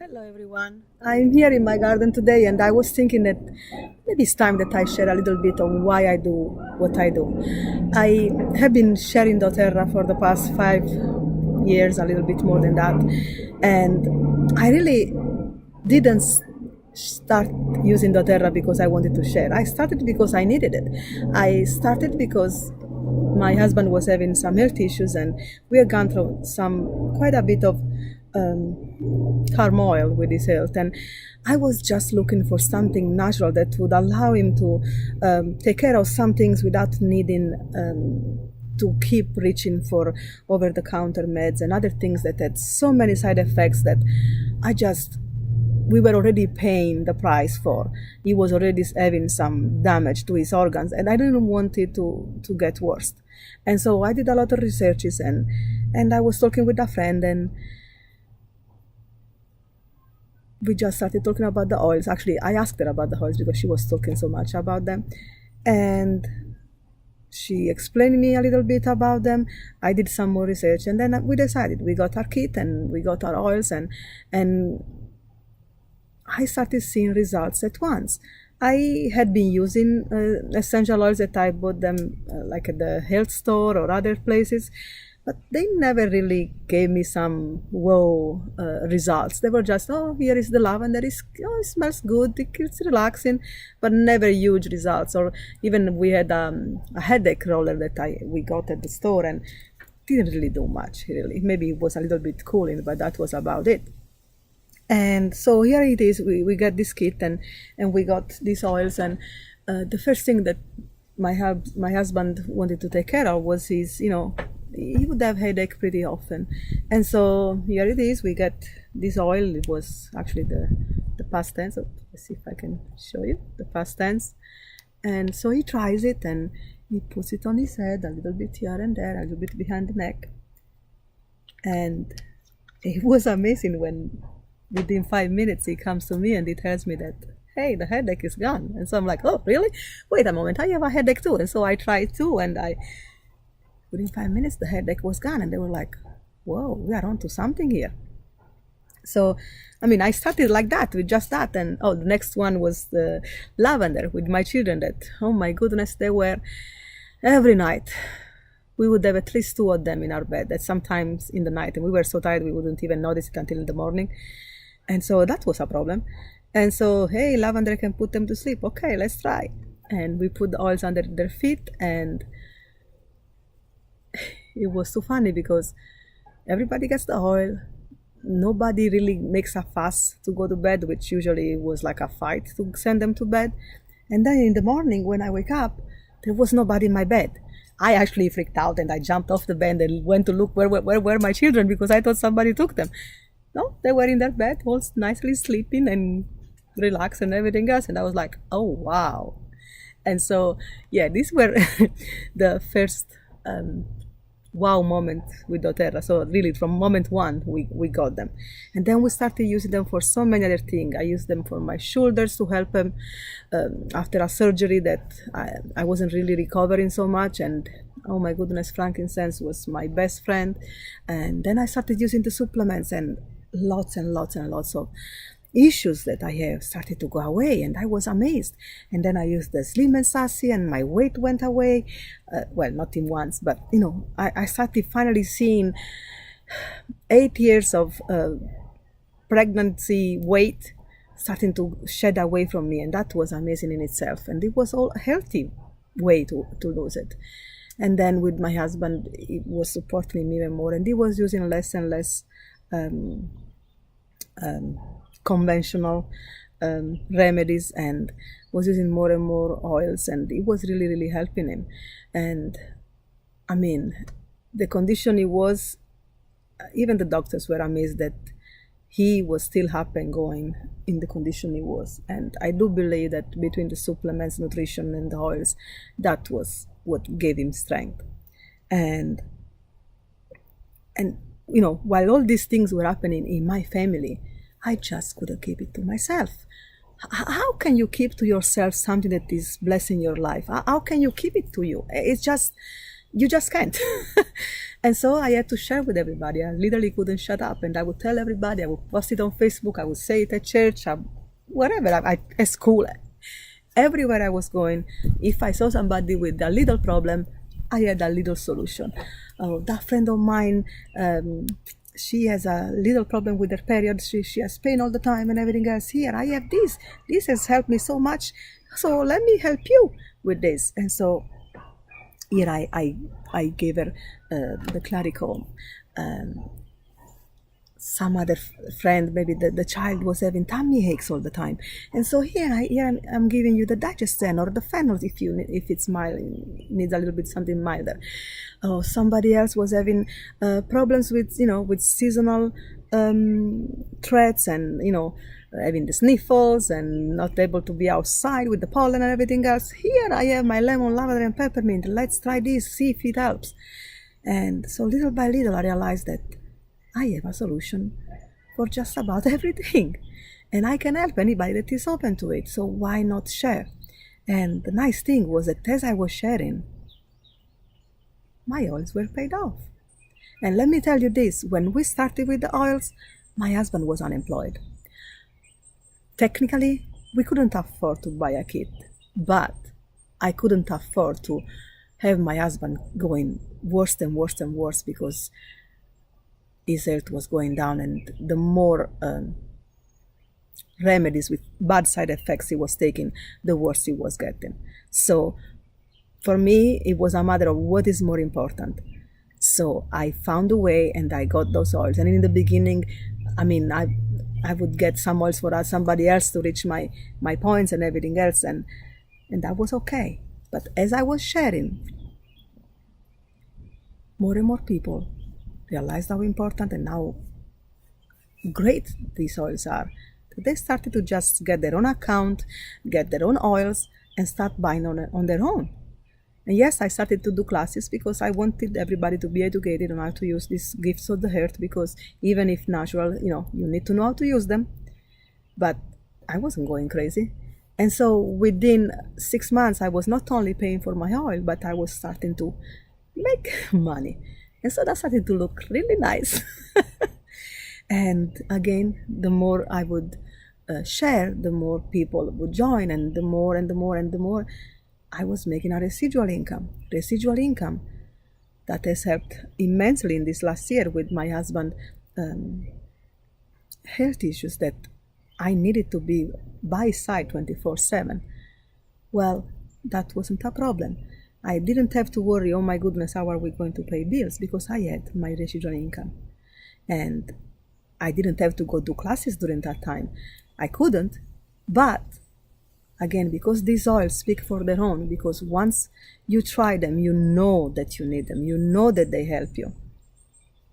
Hello everyone. I'm here in my garden today and I was thinking that maybe it's time that I share a little bit on why I do what I do. I have been sharing doTERRA for the past 5 years, a little bit more than that, and I really didn't start using doTERRA because I wanted to share. I started because I needed it. I started because my husband was having some health issues and we had gone through quite a bit of turmoil with his health, and I was just looking for something natural that would allow him to take care of some things without needing to keep reaching for over-the-counter meds and other things that had so many side effects that we were already paying the price for. He was already having some damage to his organs, and I didn't want it to get worse. And so I did a lot of researches, and I was talking with a friend, and we just started talking about the oils. Actually, I asked her about the oils because she was talking so much about them. And she explained me a little bit about them. I did some more research, and then we decided. We got our kit and we got our oils, and I started seeing results at once. I had been using essential oils that I bought them like at the health store or other places, but they never really gave me some wow results. They were just, oh, here is the lavender, it smells good, it's relaxing, but never huge results. Or even we had a headache roller that we got at the store and didn't really do much, really. Maybe it was a little bit cooling, but that was about it. And so here it is, we got this kit and we got these oils, and the first thing that my husband wanted to take care of was he would have headache pretty often. And so here it is, we got this oil. It was actually the past tense. So let's see if I can show you the past tense. And so he tries it and he puts it on his head, a little bit here and there, a little bit behind the neck. And it was amazing when within 5 minutes he comes to me and he tells me that, hey, the headache is gone. And so I'm like, oh, really? Wait a moment, I have a headache too. And so I tried too, and within 5 minutes the headache was gone, and they were like, whoa, we are onto something here. So I started like that, with just that, and the next one was the lavender with my children. That, oh my goodness, they were every night. We would have at least 2 of them in our bed, that sometimes in the night, and we were so tired we wouldn't even notice it until in the morning. And so that was a problem. And so, hey, lavender can put them to sleep. Okay, let's try. And we put the oils under their feet, and it was too funny because everybody gets the oil. Nobody really makes a fuss to go to bed, which usually was like a fight to send them to bed. And then in the morning when I wake up, there was nobody in my bed. I actually freaked out and I jumped off the bed and went to look where were my children, because I thought somebody took them. No, they were in their bed, all nicely sleeping and relaxed and everything else. And I was like, oh, wow. And so, yeah, these were the first wow moment with doTERRA. So really from moment one, we got them. And then we started using them for so many other things. I used them for my shoulders to help them after a surgery that I wasn't really recovering so much. And oh my goodness, frankincense was my best friend. And then I started using the supplements, and lots and lots and lots of issues that I have started to go away, and I was amazed. And then I used the Slim and Sassy, and my weight went away. Well, not in once, but I started finally seeing 8 years of pregnancy weight starting to shed away from me, and that was amazing in itself. And it was all a healthy way to lose it. And then with my husband, he was supporting me even more, and he was using less and less conventional remedies, and was using more and more oils, and it was really, really helping him. And the condition he was, even the doctors were amazed that he was still happy and going in the condition he was. And I do believe that between the supplements, nutrition, and the oils, that was what gave him strength. And while all these things were happening in my family, I just couldn't keep it to myself. How can you keep to yourself something that is blessing your life? How can you keep it to you? It's just, You just can't. And so I had to share with everybody. I literally couldn't shut up, and I would tell everybody. I would post it on Facebook. I would say it at church, wherever, at school, everywhere I was going. If I saw somebody with a little problem, I had a little solution. Oh, that friend of mine, she has a little problem with her period. She has pain all the time and everything else. Here, I have this. This has helped me so much. So let me help you with this. And so here I gave her the clerical. Some other friend, maybe the child was having tummy aches all the time, and so I'm giving you the digestion or the Phenol if it's mild, needs a little bit something milder. Oh, somebody else was having problems with seasonal threats, and having the sniffles and not able to be outside with the pollen and everything else. Here I have my lemon, lavender, and peppermint. Let's try this, see if it helps. And so little by little, I realized that I have a solution for just about everything. And I can help anybody that is open to it. So why not share? And the nice thing was that as I was sharing, my oils were paid off. And let me tell you this, when we started with the oils, my husband was unemployed. Technically, we couldn't afford to buy a kit, but I couldn't afford to have my husband going worse and worse and worse because his health was going down, and the more remedies with bad side effects he was taking, the worse he was getting. So for me, it was a matter of what is more important. So I found a way and I got those oils. And in the beginning, I would get some oils for somebody else to reach my points and everything else, and that was okay. But as I was sharing, more and more people realized how important and how great these oils are. They started to just get their own account, get their own oils, and start buying on their own. And yes, I started to do classes because I wanted everybody to be educated on how to use these gifts of the earth, because even if natural, you need to know how to use them. But I wasn't going crazy. And so within 6 months, I was not only paying for my oil, but I was starting to make money. And so that started to look really nice. And again, the more I would share, the more people would join, and the more and the more and the more, I was making a residual income that has helped immensely in this last year with my husband health issues that I needed to be by his side 24/7. Well, that wasn't a problem. I didn't have to worry, oh my goodness, how are we going to pay bills, because I had my residual income. And I didn't have to go do classes during that time. I couldn't, but again, because these oils speak for their own, because once you try them, you know that you need them, you know that they help you.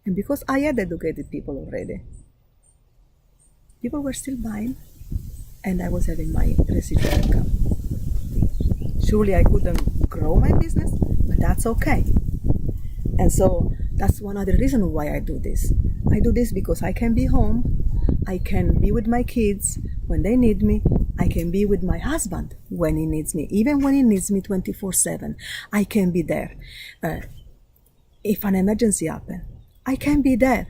And because I had educated people already, people were still buying, and I was having my residual income. Surely I couldn't grow my business, but that's okay. And so that's one other reason why I do this. I do this because I can be home, I can be with my kids when they need me, I can be with my husband when he needs me, even when he needs me 24/7. I can be there. If an emergency happens, I can be there.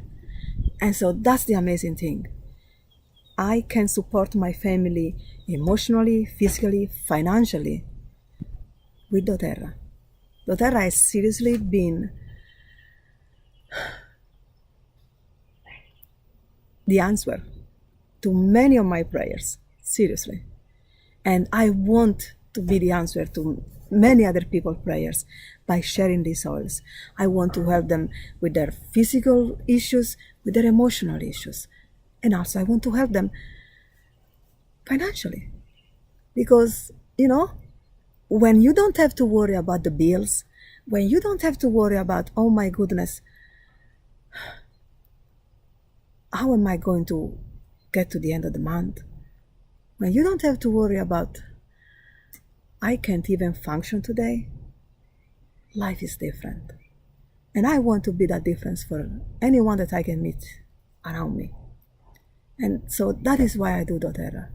And so that's the amazing thing. I can support my family emotionally, physically, financially with doTERRA. doTERRA has seriously been the answer to many of my prayers, seriously. And I want to be the answer to many other people's prayers by sharing these oils. I want to help them with their physical issues, with their emotional issues. And also I want to help them financially. Because, when you don't have to worry about the bills, when you don't have to worry about, oh my goodness, how am I going to get to the end of the month? When you don't have to worry about, I can't even function today, life is different. And I want to be that difference for anyone that I can meet around me. And so that is why I do doTERRA.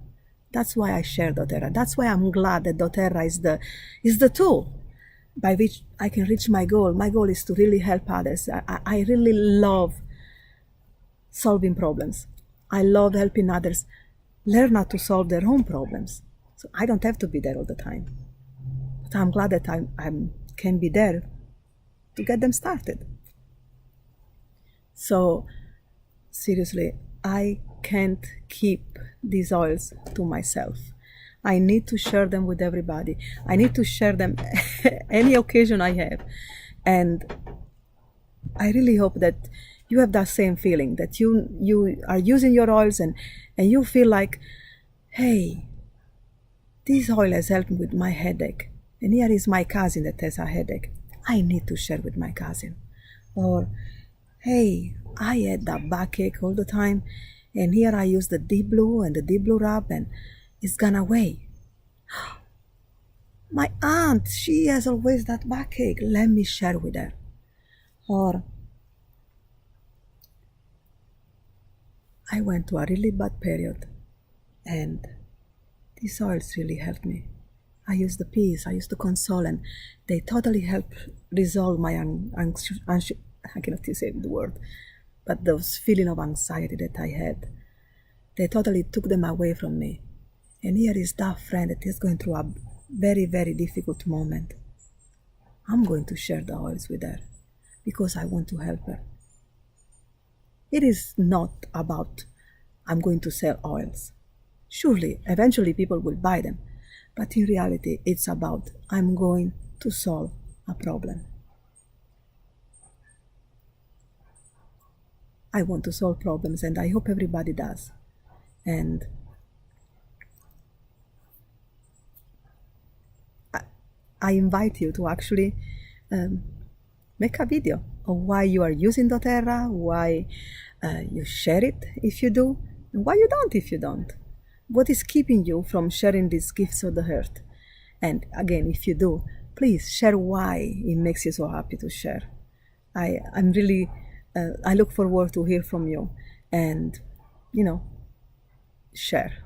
That's why I share doTERRA. That's why I'm glad that doTERRA is the tool by which I can reach my goal. My goal is to really help others. I really love solving problems. I love helping others learn how to solve their own problems. So I don't have to be there all the time. But I'm glad that I can be there to get them started. So seriously, I can't keep these oils to myself. I need to share them with everybody. I need to share them any occasion I have. And I really hope that you have that same feeling, that you are using your oils and you feel like, hey, this oil has helped me with my headache. And here is my cousin that has a headache. I need to share with my cousin. Or, hey, I had that backache all the time, and here I use the deep blue and the deep blue rub, and it's gone away. My aunt, she has always that backache. Let me share with her. Or, I went to a really bad period, and these oils really helped me. I use the peace, I use the console, and they totally help resolve my I cannot say the word, but those feeling of anxiety that I had. They totally took them away from me. And here is that friend that is going through a very, very difficult moment. I'm going to share the oils with her because I want to help her. It is not about I'm going to sell oils. Surely, eventually people will buy them. But in reality, it's about I'm going to solve a problem. I want to solve problems, and I hope everybody does. And I invite you to actually make a video of why you are using doTERRA, why you share it if you do, and why you don't if you don't. What is keeping you from sharing these gifts of the earth? And again, if you do, please share why it makes you so happy to share. I'm really, I look forward to hear from you and, share.